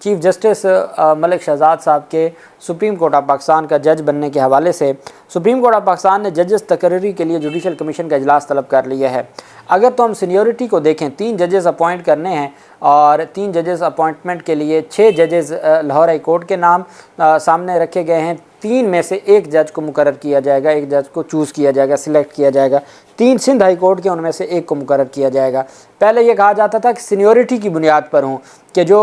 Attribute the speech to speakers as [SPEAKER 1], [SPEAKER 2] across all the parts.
[SPEAKER 1] Chief justice ملک شہزاد صاحب کے supreme court of Pakistan کا جج بننے کے حوالے سے سپریم کورٹ آف پاکستان نے ججز تقرری کے لیے جوڈیشل کمیشن کا اجلاس طلب کر لیا ہے۔ اگر تو ہم سینیورٹی کو دیکھیں، 3 ججز اپوائنٹ کرنے ہیں اور 3 ججز اپوائنٹمنٹ کے لیے 6 ججز لاہور ہائی کورٹ کے نام سامنے رکھے گئے ہیں۔ 3 میں سے 1 جج کو مقرر کیا جائے گا، 1 جج کو چوز کیا جائے گا، سلیکٹ کیا جائے گا۔ 3 سندھ ہائی کورٹ کے، ان میں سے 1 کو مقرر کیا جائے گا۔ پہلے یہ کہا جاتا تھا کہ سینیورٹی کی بنیاد پر ہوں کہ جو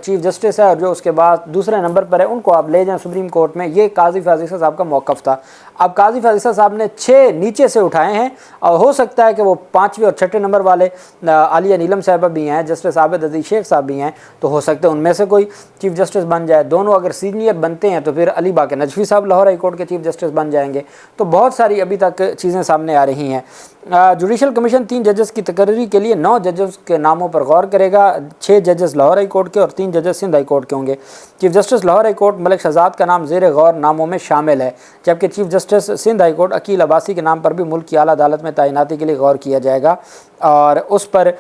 [SPEAKER 1] چیف جسٹس ہے اور جو اس کے بعد دوسرے نمبر پر ہے ان کو آپ لے جائیں سپریم کورٹ میں، یہ قاضی فیاض عیسیٰ صاحب کا موقف تھا۔ اب قاضی فیاض عیسیٰ صاحب نے 6 نیچے سے اٹھائے ہیں، اور ہو سکتا ہے کہ وہ 5ویں اور 6ٹھے نمبر والے عالیہ نیلم صاحبہ بھی ہیں، جسٹس عابد عزیز شیخ صاحب بھی ہیں، تو ہو سکتا ہے ان میں سے کوئی چیف جسٹس بن جائے۔ دونوں اگر سینئر بنتے ہیں تو پھر علی باقر نجفی صاحب لاہور ہائی کورٹ کے چیف جسٹس بن جائیں گے۔ تو بہت ساری ابھی تک چیزیں سامنے آ رہی ہیں۔ جوڈیشل کمیشن 3 ججز کی تقرری کے لیے 9 ججز کے ناموں پر غور کرے گا۔ 6 ججز لاہور ہائی کورٹ کے اور 3 ججز سندھ ہائی کورٹ کے ہوں گے۔ Chief justice Lahore high court Malik Shahzad کا نام زیر غور ناموں میں شامل ہے، جبکہ chief justice Sindh high court Aqeel Abbasi کے نام پر بھی ملک کی اعلیٰ عدالت میں تعیناتی کے لیے غور کیا جائے گا، اور اس پر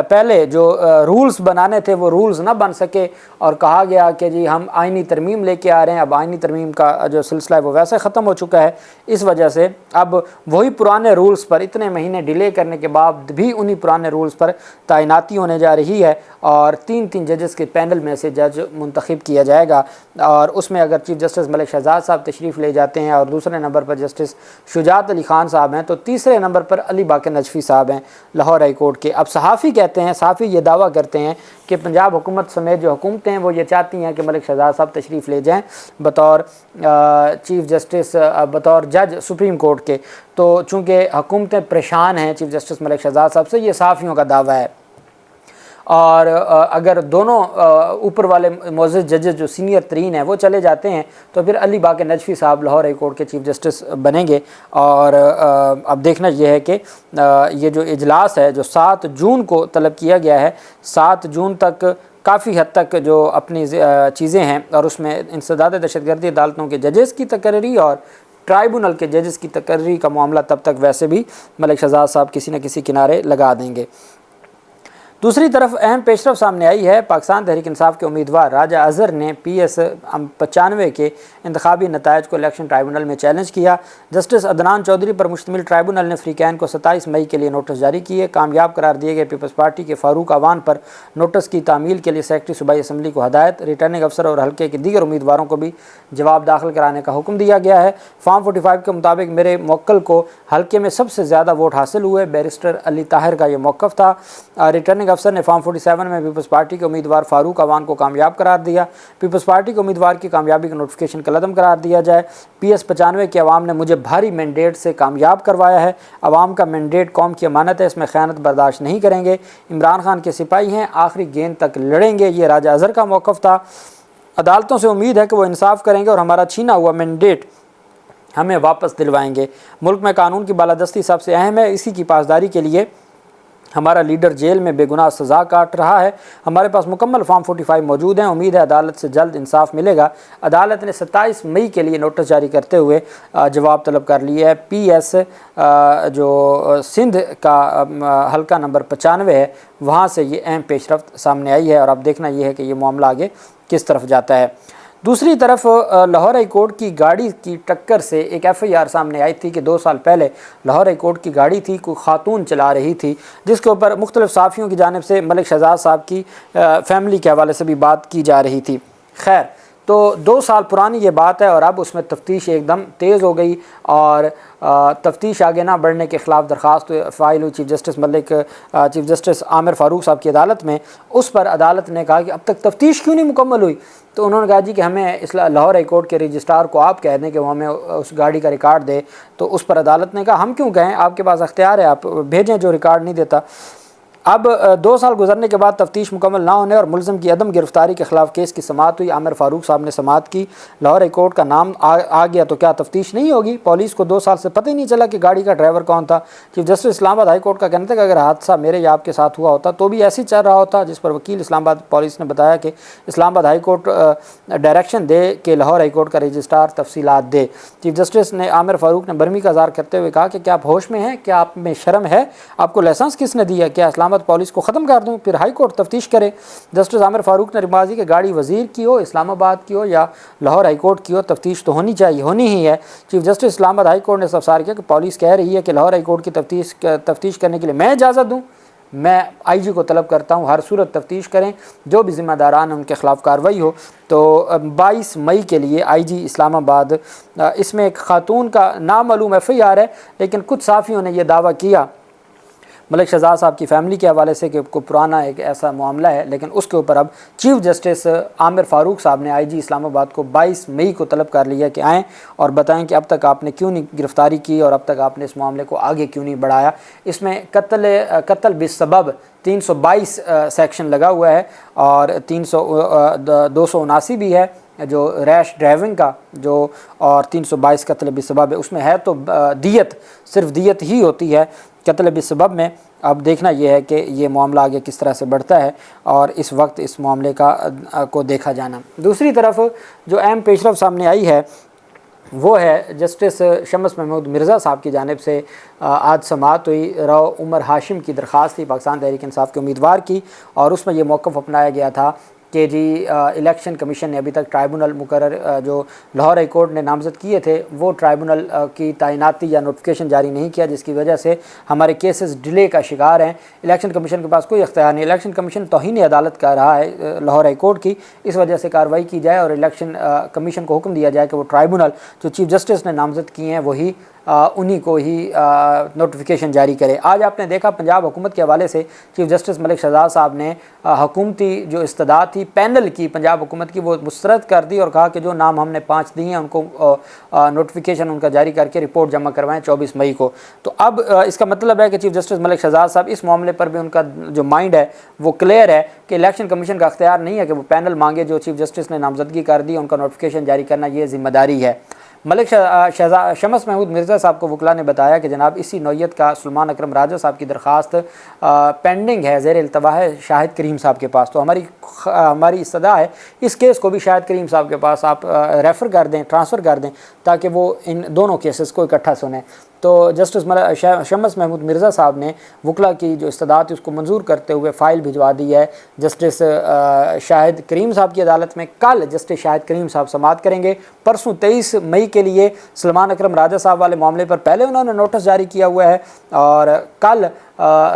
[SPEAKER 1] پہلے جو رولز بنانے تھے وہ رولز نہ بن سکے، اور کہا گیا کہ جی ہم آئینی ترمیم لے کے آ رہے ہیں۔ اب آئینی ترمیم کا جو سلسلہ ہے وہ ویسے ختم ہو چکا ہے، اس وجہ سے اب وہی پرانے رولز پر اتنے مہینے ڈیلے کرنے کے بعد بھی انہی پرانے رولز پر تعیناتی ہونے جا رہی ہے، اور 3 ججز کے پینل میں سے جج منتخب کیا جائے گا، اور اس میں اگر چیف جسٹس ملک شہزاد صاحب تشریف لے جاتے ہیں اور دوسرے نمبر پر جسٹس شجاعت علی خان صاحب ہیں، تو تیسرے نمبر پر علی باقر نجفی صاحب ہیں لاہور ہائی کورٹ کے۔ اب صحافی کہتے ہیں، صحافی یہ دعویٰ کرتے ہیں کہ پنجاب حکومت سمیت جو حکومتیں ہیں وہ یہ چاہتی ہیں کہ ملک شہزاد صاحب تشریف لے جائیں بطور چیف جسٹس، بطور جج سپریم کورٹ کے۔ تو چونکہ حکومتیں پریشان ہیں چیف جسٹس ملک شہزاد صاحب سے، یہ صحافیوں کا دعویٰ ہے، اور اگر دونوں اوپر والے معزز ججز جو سینئر ترین ہیں وہ چلے جاتے ہیں تو پھر علی باقر نجفی صاحب لاہور ہائی کورٹ کے چیف جسٹس بنیں گے۔ اور اب دیکھنا یہ ہے کہ یہ جو اجلاس ہے جو 7 جون کو طلب کیا گیا ہے، 7 جون تک کافی حد تک جو اپنی چیزیں ہیں، اور اس میں انسداد دہشت گردی عدالتوں کے ججز کی تقرری اور ٹرائبونل کے ججز کی تقرری کا معاملہ تب تک ویسے بھی ملک شہزاد صاحب کسی نہ کسی کنارے لگا دیں گے۔ دوسری طرف اہم پیش رفت سامنے آئی ہے۔ پاکستان تحریک انصاف کے امیدوار راجہ اظہر نے PS 95 کے انتخابی نتائج کو الیکشن ٹرائبونل میں چیلنج کیا۔ جسٹس عدنان چودھری پر مشتمل ٹرائبونل نے فریقین کو 27 مئی کے لیے نوٹس جاری کیے۔ کامیاب قرار دیے گئے پیپلز پارٹی کے فاروق اوان پر نوٹس کی تعمیل کے لیے سیکرٹری صوبائی اسمبلی کو ہدایت۔ ریٹرننگ افسر اور حلقے کے دیگر امیدواروں کو بھی جواب داخل کرانے کا حکم دیا گیا ہے۔ فارم 45 کے مطابق میرے موکل کو حلقے میں سب سے زیادہ ووٹ حاصل ہوئے، بیرسٹر علی طاہر کا یہ موقف تھا۔ ریٹرننگ افسر نے فارم 47 میں پیپلز پارٹی کے امیدوار فاروق اوان کو کامیاب قرار دیا۔ پیپلز پارٹی کے امیدوار کی کامیابی کا نوٹیفیکیشن کالعدم قرار دیا جائے۔ PS 95 کے عوام نے مجھے بھاری مینڈیٹ سے کامیاب کروایا ہے۔ عوام کا مینڈیٹ قوم کی امانت ہے، اس میں خیانت برداشت نہیں کریں گے۔ عمران خان کے سپاہی ہیں، آخری گیند تک لڑیں گے، یہ راجہ اظہر کا موقف تھا۔ عدالتوں سے امید ہے کہ وہ انصاف کریں گے اور ہمارا چھینا ہوا مینڈیٹ ہمیں واپس دلوائیں گے۔ ملک میں قانون کی بالادستی سب سے اہم ہے، اسی کی پاسداری کے لیے ہمارا لیڈر جیل میں بے گناہ سزا کاٹ رہا ہے۔ ہمارے پاس مکمل فارم 45 موجود ہیں، امید ہے عدالت سے جلد انصاف ملے گا۔ عدالت نے 27 مئی کے لیے نوٹس جاری کرتے ہوئے جواب طلب کر لیا ہے۔ PS جو سندھ کا حلقہ نمبر 95 ہے وہاں سے یہ اہم پیش رفت سامنے آئی ہے، اور اب دیکھنا یہ ہے کہ یہ معاملہ آگے کس طرف جاتا ہے۔ دوسری طرف لاہور ہائی کورٹ کی گاڑی کی ٹکر سے ایک FIR سامنے آئی تھی کہ 2 سال پہلے لاہور ہائی کورٹ کی گاڑی تھی، کوئی خاتون چلا رہی تھی، جس کے اوپر مختلف صحافیوں کی جانب سے ملک شہزاد صاحب کی فیملی کے حوالے سے بھی بات کی جا رہی تھی۔ خیر، تو 2 سال پرانی یہ بات ہے، اور اب اس میں تفتیش ایک دم تیز ہو گئی، اور تفتیش آگے نہ بڑھنے کے خلاف درخواست فائل ہوئی چیف جسٹس عامر فاروق صاحب کی عدالت میں۔ اس پر عدالت نے کہا کہ اب تک تفتیش کیوں نہیں مکمل ہوئی؟ تو انہوں نے کہا جی کہ ہمیں لاہور ہائی کورٹ کے رجسٹرار کو آپ کہہ دیں کہ وہ ہمیں اس گاڑی کا ریکارڈ دے۔ تو اس پر عدالت نے کہا ہم کیوں کہیں، آپ کے پاس اختیار ہے، آپ بھیجیں جو ریکارڈ نہیں دیتا۔ اب 2 سال گزرنے کے بعد تفتیش مکمل نہ ہونے اور ملزم کی عدم گرفتاری کے خلاف کیس کی سماعت ہوئی۔ عامر فاروق صاحب نے سماعت کی۔ لاہور ہائی کورٹ کا نام آ گیا تو کیا تفتیش نہیں ہوگی؟ پولیس کو 2 سال سے پتہ ہی نہیں چلا کہ گاڑی کا ڈرائیور کون تھا۔ چیف جسٹس اسلام آباد ہائی کورٹ کا کہنا تھا کہ اگر حادثہ میرے یا آپ کے ساتھ ہوا ہوتا تو بھی ایسے ہی چل رہا ہوتا، جس پر وکیل اسلام آباد پولیس نے بتایا کہ اسلام آباد ہائی کورٹ ڈائریکشن دے کہ لاہور ہائی کورٹ کا رجسٹرار تفصیلات دے۔ چیف جسٹس نے عامر فاروق نے برہمی کا اظہار کرتے ہوئے کہا کہ کیا آپ ہوش میں ہیں؟ کیا آپ میں شرم ہے؟ آپ کو لائسنس کس نے دیا؟ کیا اسلام آباد پالیس کو ختم کر دوں، پھر ہائی کورٹ تفتیش کرے۔ جسٹس عامر فاروق نے نمازی کہ گاڑی وزیر کی ہو، اسلام آباد کی ہو یا لاہور ہائی کورٹ کی ہو، تفتیش تو ہونی چاہیے، ہونی ہی ہے۔ چیف جسٹس اسلام آباد ہائی کورٹ نے استفسار کیا کہ پولیس کہہ رہی ہے کہ لاہور ہائی کورٹ کی تفتیش کرنے کے لیے میں اجازت دوں؟ میں آئی جی کو طلب کرتا ہوں ہر صورت تفتیش کریں، جو بھی ذمہ داران ہیں ان کے خلاف کارروائی ہو۔ تو 22 مئی کے لیے آئی جی اسلام آباد، اس میں ایک خاتون کا نامعلوم FIR ہے، لیکن کچھ صحافیوں نے یہ دعویٰ کیا ملک شہزاد صاحب کی فیملی کے حوالے سے کہ کوئی پرانا ایک ایسا معاملہ ہے، لیکن اس کے اوپر اب چیف جسٹس عامر فاروق صاحب نے آئی جی اسلام آباد کو 22 مئی کو طلب کر لیا کہ آئیں اور بتائیں کہ اب تک آپ نے کیوں نہیں گرفتاری کی اور اب تک آپ نے اس معاملے کو آگے کیوں نہیں بڑھایا۔ اس میں قتل بسبب 322 سیکشن لگا ہوا ہے اور 279 بھی ہے جو ریش ڈرائیونگ کا، جو اور 322 قتل بسبب ہے۔ اس میں ہے تو دیت، صرف دیت ہی ہوتی ہے قتل بسبب میں۔ اب دیکھنا یہ ہے کہ یہ معاملہ آگے کس طرح سے بڑھتا ہے اور اس وقت اس معاملے کو دیکھا جانا۔ دوسری طرف جو اہم پیشرفت سامنے آئی ہے وہ ہے جسٹس شمس محمود مرزا صاحب کی جانب سے آج سماعت ہوئی۔ رو عمر ہاشم کی درخواست تھی پاکستان تحریک انصاف کے امیدوار کی، اور اس میں یہ موقف اپنایا گیا تھا کہ جی الیکشن کمیشن نے ابھی تک ٹرائبونل مقرر جو لاہور ہائی کورٹ نے نامزد کیے تھے وہ ٹرائبونل کی تعیناتی یا نوٹیفیکیشن جاری نہیں کیا، جس کی وجہ سے ہمارے کیسز ڈیلے کا شکار ہیں۔ الیکشن کمیشن کے پاس کوئی اختیار نہیں، الیکشن کمیشن توہین عدالت کر رہا ہے لاہور ہائی کورٹ کی، اس وجہ سے کارروائی کی جائے اور الیکشن کمیشن کو حکم دیا جائے کہ وہ ٹرائبونل جو چیف جسٹس نے نامزد کیے ہیں وہی انہی کو ہی نوٹیفیکیشن جاری کرے۔ آج آپ نے دیکھا پنجاب حکومت کے حوالے سے چیف جسٹس ملک شہزاد صاحب نے حکومتی جو استدعا تھی پینل کی پنجاب حکومت کی وہ مسترد کر دی اور کہا کہ جو نام ہم نے 5 دیے ہیں ان کو نوٹیفیکیشن ان کا جاری کر کے رپورٹ جمع کروائیں 24 مئی کو۔ تو اب اس کا مطلب ہے کہ چیف جسٹس ملک شہزاد صاحب اس معاملے پر بھی ان کا جو مائنڈ ہے وہ کلیئر ہے کہ الیکشن کمیشن کا اختیار نہیں ہے کہ وہ پینل مانگے، جو چیف جسٹس نے نامزدگی کر دی ان کا نوٹیفیکیشن جاری کرنا یہ ذمہ داری ہے۔ ملک شمس محمود مرزا صاحب کو وکلاء نے بتایا کہ جناب اسی نوعیت کا سلمان اکرم راجہ صاحب کی درخواست پینڈنگ ہے، زیر التوا ہے شاہد کریم صاحب کے پاس، تو ہماری استدعا ہے اس کیس کو بھی شاہد کریم صاحب کے پاس آپ ریفر کر دیں، ٹرانسفر کر دیں تاکہ وہ ان دونوں کیسز کو اکٹھا سنیں۔ تو جسٹس شمس محمود مرزا صاحب نے وکلاء کی جو استدعا تھی اس کو منظور کرتے ہوئے فائل بھجوا دی ہے جسٹس شاہد کریم صاحب کی عدالت میں۔ کل جسٹس شاہد کریم صاحب سماعت کریں گے، پرسوں 23 مئی کے لیے سلمان اکرم راجہ صاحب والے معاملے پر پہلے انہوں نے نوٹس جاری کیا ہوا ہے، اور کل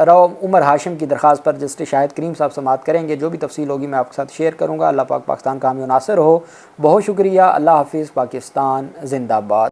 [SPEAKER 1] رو عمر ہاشم کی درخواست پر جسٹس شاہد کریم صاحب سماعت کریں گے۔ جو بھی تفصیل ہوگی میں آپ کے ساتھ شیئر کروں گا۔ اللہ پاک پاکستان کا حامی و ناصر ہو۔ بہت شکریہ، اللہ حافظ، پاکستان زندہ باد۔